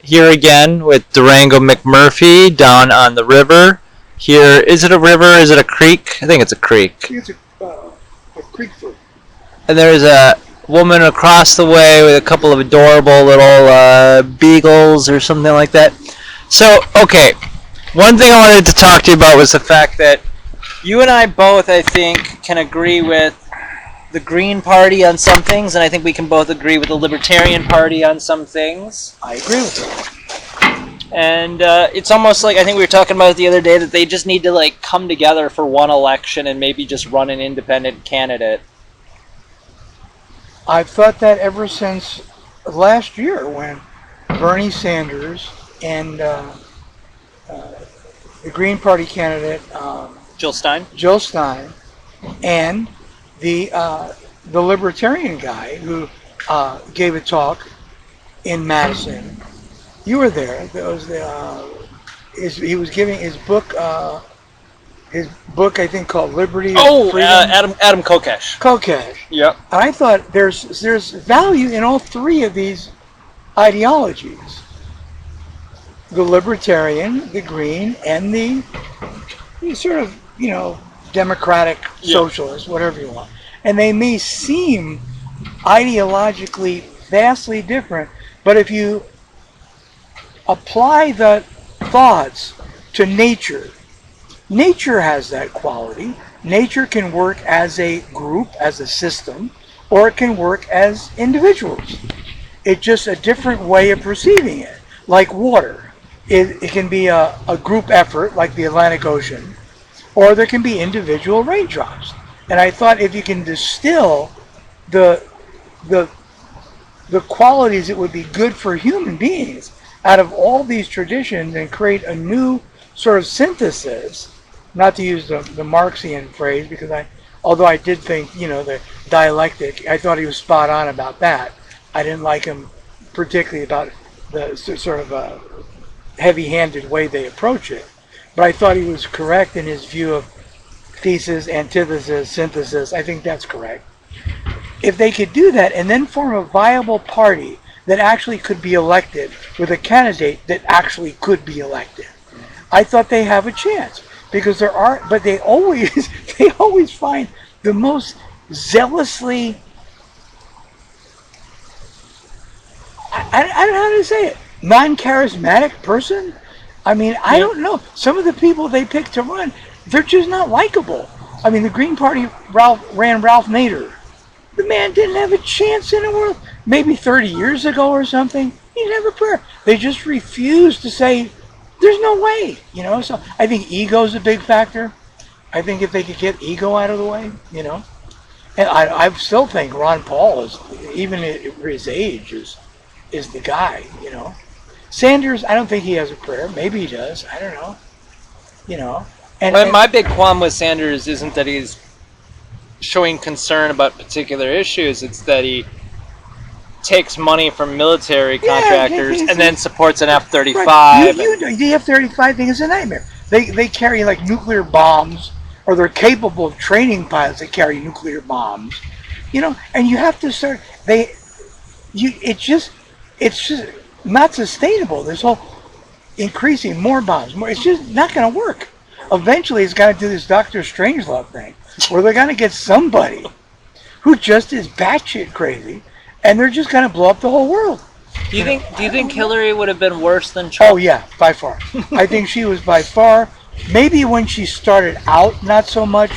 here again with Durango McMurphy down on the river. Here, is it a river? Is it a creek? I think it's a creek. I think it's a creek foot. And there's a woman across the way with a couple of adorable little beagles or something like that. So, okay, one thing I wanted to talk to you about was the fact that you and I both, I think, can agree with the Green Party on some things, and I think we can both agree with the Libertarian Party on some things. I agree with that. And it's almost like, I think we were talking about it the other day, that they just need to like come together for one election and maybe just run an independent candidate. I've thought that ever since last year when Bernie Sanders and the Green Party candidate Jill Stein, and the Libertarian guy who gave a talk in Madison. You were there. There was he was giving his book. His book, I think, called Liberty. Adam Kokesh. Kokesh. Yep. And I thought there's value in all three of these ideologies: the Libertarian, the Green, and the sort of Democratic Socialist, whatever you want. And they may seem ideologically vastly different, but if you apply the thoughts to nature has that quality. Nature can work as a group, as a system, or it can work as individuals. It's just a different way of perceiving it. Like water. It can be a group effort, like the Atlantic Ocean, or there can be individual raindrops. And I thought if you can distill the qualities that would be good for human beings out of all these traditions and create a new sort of synthesis, not to use the Marxian phrase, because although I did think, the dialectic, I thought he was spot on about that. I didn't like him particularly about the sort of heavy-handed way they approach it. But I thought he was correct in his view of thesis, antithesis, synthesis. I think that's correct. If they could do that and then form a viable party that actually could be elected with a candidate that actually could be elected, I thought they have a chance. Because but they always find the most zealously, I don't know how to say it, non-charismatic person. I mean, I don't know. Some of the people they pick to run, they're just not likable. I mean, the Green Party ran Ralph Nader. The man didn't have a chance in the world. Maybe 30 years ago or something, he didn't have a prayer. They just refused to say, there's no way, So I think ego is a big factor. I think if they could get ego out of the way, and I still think Ron Paul is, even at his age, is the guy, Sanders, I don't think he has a prayer. Maybe he does. I don't know, And my big qualm with Sanders isn't that he's showing concern about particular issues. It's that he takes money from military contractors and then supports an F-35. Right. The F-35 thing is a nightmare. They carry like nuclear bombs, or they're capable of training pilots that carry nuclear bombs, and you have to start. It's just not sustainable. This whole increasing more bombs, it's just not going to work. Eventually, it's got to do this Dr. Strangelove thing, where they're going to get somebody who just is batshit crazy. And they're just going to blow up the whole world. Do you think Hillary would have been worse than Trump? Oh yeah, by far. I think she was by far. Maybe when she started out, not so much.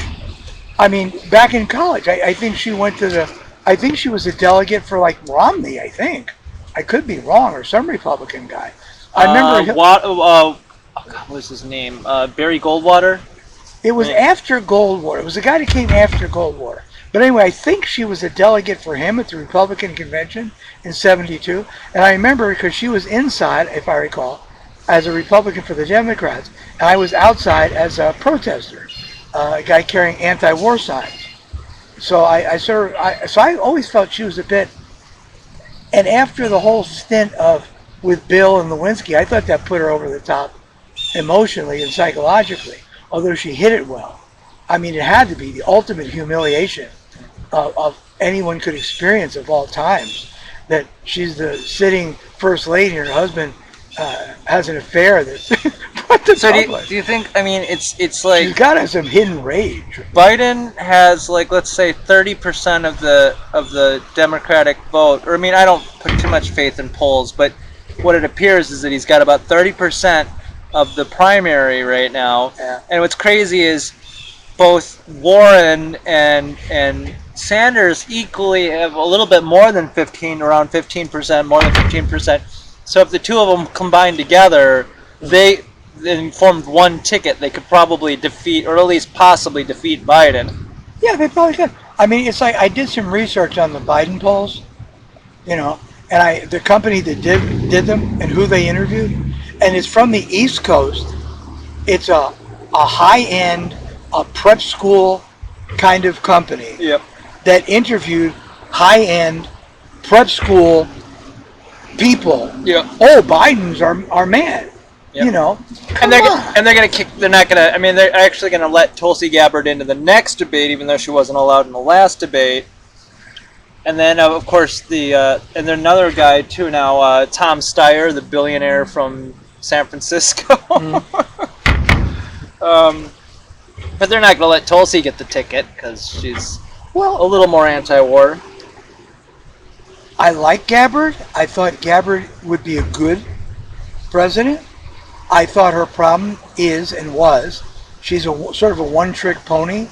I mean, back in college, I think she went to I think she was a delegate for like Romney. I think. I could be wrong, or some Republican guy. I remember. What was his name? Barry Goldwater. It was after Goldwater. It was the guy that came after Goldwater. But anyway, I think she was a delegate for him at the Republican convention in '72. And I remember because she was inside, if I recall, as a Republican for the Democrats. And I was outside as a protester, a guy carrying anti-war signs. So I always felt she was a bit. And after the whole stint with Bill and Lewinsky, I thought that put her over the top emotionally and psychologically, although she hit it well. I mean, it had to be the ultimate humiliation of anyone could experience of all times, that she's the sitting first lady and her husband has an affair that's put to So public. do you think? I mean, it's She's like got to have some hidden rage. Biden has like, let's say, 30% of the Democratic vote. Or I mean, I don't put too much faith in polls, but what it appears is that he's got about 30% of the primary right now. Yeah. And what's crazy is both Warren and Sanders equally have a little bit more than 15, around 15%, more than 15%. So if the two of them combined together, they then formed one ticket, they could probably defeat, or at least possibly defeat Biden. Yeah, they probably could. I mean, it's like I did some research on the Biden polls, you know, and the company that did them and who they interviewed, and it's from the East Coast. It's a high end, a prep school kind of company Yep. that interviewed high end prep school people. Yep. Oh, Biden's our man. Yep. You know, And they're come on. and they're gonna kick. They're not gonna. I mean, they're actually gonna let Tulsi Gabbard into the next debate, even though she wasn't allowed in the last debate. And then, of course, and then another guy too now, Tom Steyer, the billionaire from San Francisco. But they're not gonna let Tulsi get the ticket because she's a Well, little more anti-war. I like Gabbard. I thought Gabbard would be a good president. I thought her problem is and was she's a sort of a one-trick pony.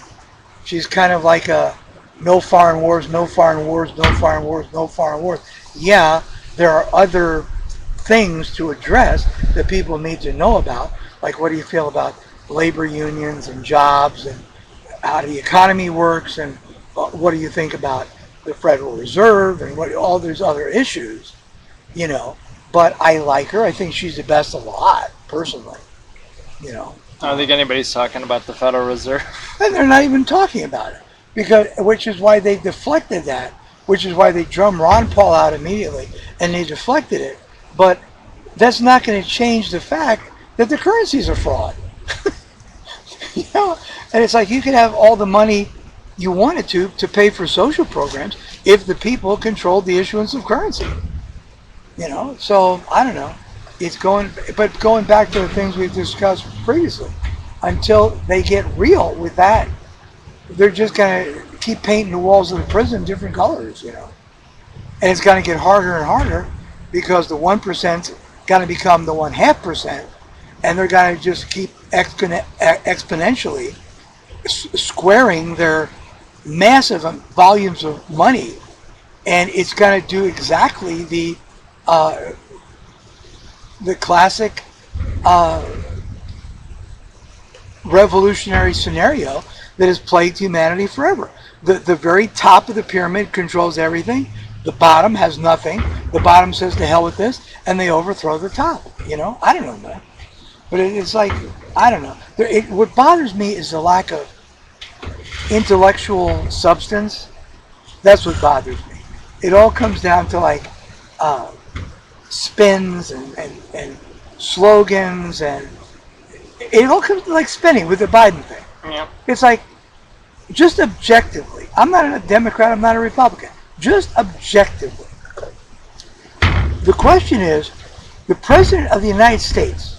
She's kind of like a no foreign wars, no foreign wars, no foreign wars, no foreign wars. Yeah, there are other things to address that people need to know about. Like, what do you feel about labor unions and jobs and how the economy works, and what do you think about the Federal Reserve and what all these other issues, you know. But I like her. I think she's the best of the lot, personally, you know. I don't think anybody's talking about the Federal Reserve. And they're not even talking about it, which is why they deflected that, which is why they drummed Ron Paul out immediately, and they deflected it. But that's not going to change the fact that the currencies are fraud. You know, and it's like you could have all the money you wanted to pay for social programs if the people controlled the issuance of currency. You know, so I don't know. But going back to the things we've discussed previously, until they get real with that, they're just gonna keep painting the walls of the prison different colors, you know. And it's gonna get harder and harder because the 1% gonna become the 1/2%, and they're gonna just keep exponentially squaring their massive volumes of money, and it's going to do exactly the classic revolutionary scenario that has plagued humanity forever. The very top of the pyramid controls everything. The bottom has nothing. The bottom says to hell with this, and they overthrow the top. You know, I don't know, man. But it's like, I don't know. What bothers me is the lack of intellectual substance. That's what bothers me. It all comes down to like spins and slogans, and it all comes to like spinning with the Biden thing. Yeah. It's like, just objectively, I'm not a Democrat, I'm not a Republican. Just objectively. The question is, the President of the United States,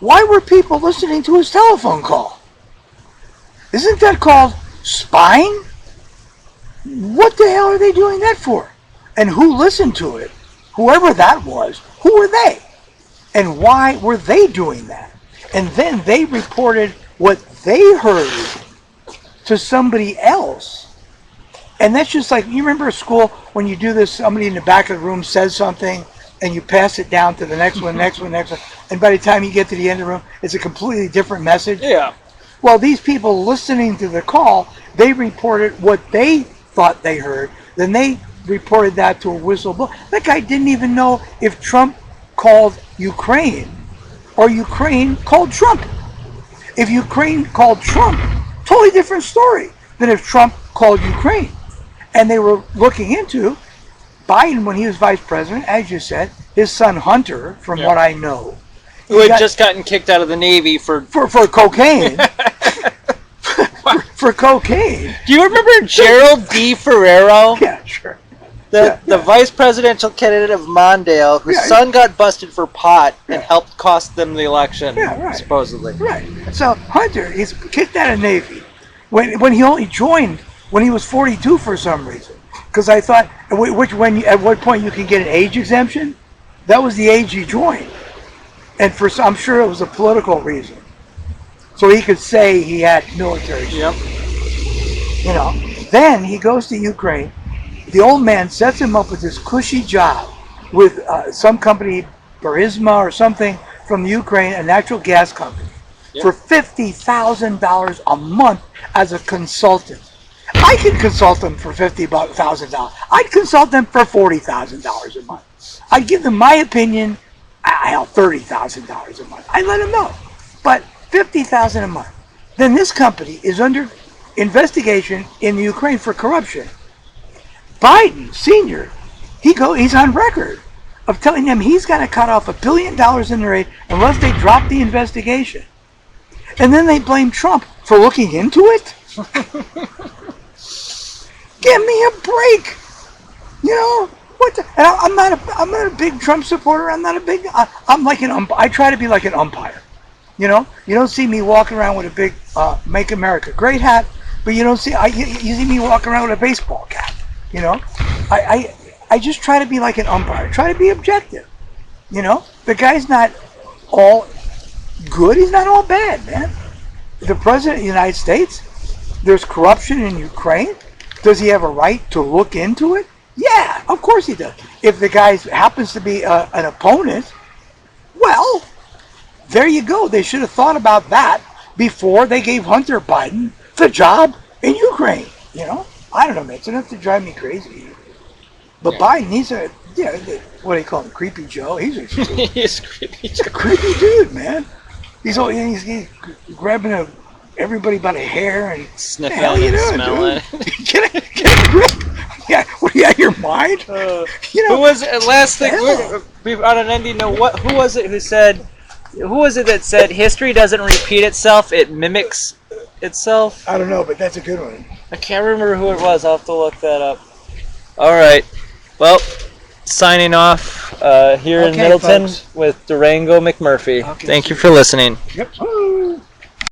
why were people listening to his telephone call? Isn't that called spying? What the hell are they doing that for? And who listened to it? Whoever that was, who were they? And why were they doing that? And then they reported what they heard to somebody else. And that's just like, you remember at school when you do this, somebody in the back of the room says something, and you pass it down to the next one, next one, next one, and by the time you get to the end of the room, it's a completely different message. Yeah. Well, these people listening to the call, they reported what they thought they heard. Then they reported that to a whistleblower. That guy didn't even know if Trump called Ukraine or Ukraine called Trump. If Ukraine called Trump, totally different story than if Trump called Ukraine. And they were looking into Biden, when he was vice president, as you said, his son Hunter, from what I know, who had just gotten kicked out of the Navy for cocaine. for cocaine. Do you remember Gerald D. Ferrero? Yeah, sure. The vice presidential candidate of Mondale, whose son got busted for pot and helped cost them the election, supposedly. Right. So Hunter, he's kicked out of Navy when he only joined when he was 42 for some reason. Because I thought, at what point you can get an age exemption? That was the age he joined, and I'm sure it was a political reason, so he could say he had military. Yep. You know. Then he goes to Ukraine. The old man sets him up with this cushy job with some company, Burisma or something from the Ukraine, a natural gas company, for $50,000 a month as a consultant. I can consult them for $50,000. I'd consult them for $40,000 a month. I'd give them my opinion. $30,000 a month. I let them know, but $50,000 a month. Then this company is under investigation in the Ukraine for corruption. Biden, Senior, he's on record of telling them he's got to cut off $1 billion in their aid unless they drop the investigation. And then they blame Trump for looking into it. Give me a break. You know what? And I'm not a big Trump supporter. I'm like I try to be like an umpire. You know, you don't see me walking around with a big "Make America Great" hat, but you don't see you see me walking around with a baseball cap. You know, I just try to be like an umpire. Try to be objective. You know, the guy's not all good. He's not all bad, man. The president of the United States. There's corruption in Ukraine. Does he have a right to look into it? Yeah, of course he does. If the guy happens to be an opponent, well, there you go. They should have thought about that before they gave Hunter Biden the job in Ukraine. You know, I don't know, man. It's enough to drive me crazy. But Biden, he's what do you call him? Creepy Joe. He's a creepy dude, man. He's grabbing everybody by the hair and sniffing and smelling. Get a grip. Yeah, what are you out of your mind? Who was last thing on an ending note? Who was it that said history doesn't repeat itself, it mimics itself? I don't know, but that's a good one. I can't remember who it was. I'll have to look that up. All right. Well, signing off here in Middleton folks. with Durango McMurphy. Okay, Thank you for listening. Yep.